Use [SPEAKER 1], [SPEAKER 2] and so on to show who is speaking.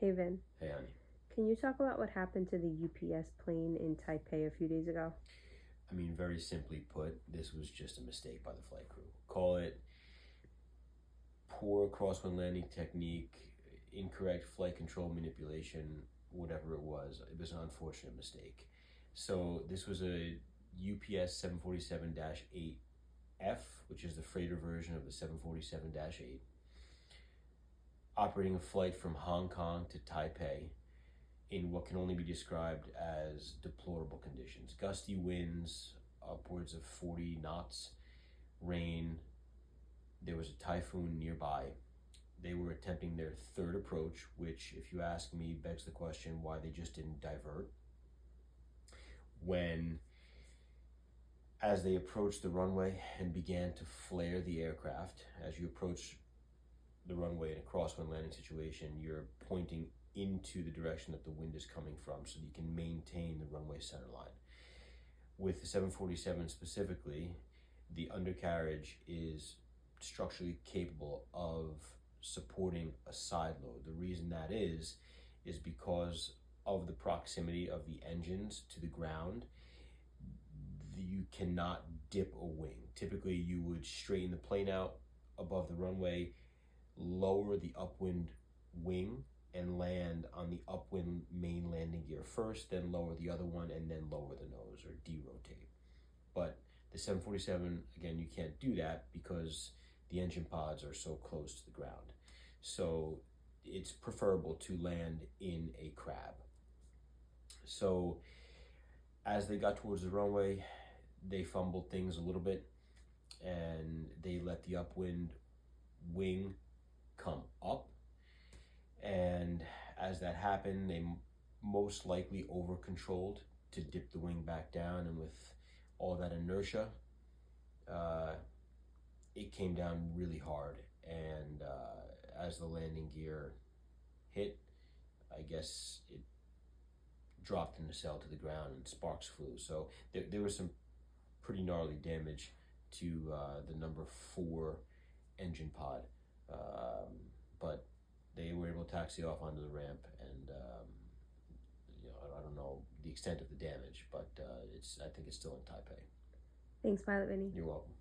[SPEAKER 1] Hey Vin,
[SPEAKER 2] Hey, honey.
[SPEAKER 1] can you talk about what happened to the UPS plane in Taipei a few days ago?
[SPEAKER 2] I mean, very simply put, this was just a mistake by the flight crew. Call it poor crosswind landing technique, incorrect flight control manipulation, whatever it was. It was an unfortunate mistake. So this was a UPS 747-8F, which is the freighter version of the 747-8, operating a flight from Hong Kong to Taipei in what can only be described as deplorable conditions. Gusty winds, upwards of 40 knots, rain. There was a typhoon nearby. They were attempting their third approach, which, if you ask me, begs the question why they just didn't divert. When, as they approached the runway and began to flare the aircraft, as you approach the runway in a crosswind landing situation, you're pointing into the direction that the wind is coming from so that you can maintain the runway center line. With the 747 specifically, the undercarriage is structurally capable of supporting a side load. The reason that is because of the proximity of the engines to the ground. You cannot dip a wing. Typically, you would straighten the plane out above the runway, lower the upwind wing, and land on the upwind main landing gear first, then lower the other one, and then lower the nose or derotate. But the 747, again, you can't do that because the engine pods are so close to the ground. So it's preferable to land in a crab. So as they got towards the runway, they fumbled things a little bit and they let the upwind wing come up. And as that happened, they most likely over controlled to dip the wing back down, and with all that inertia, it came down really hard. And as the landing gear hit, I guess it dropped in the nacelle to the ground and sparks flew. So there was some pretty gnarly damage to the number 4 engine pod, but they were able to taxi off onto the ramp, and I don't know the extent of the damage, but I think it's still in Taipei.
[SPEAKER 1] Thanks, Pilot Vinny.
[SPEAKER 2] You're welcome.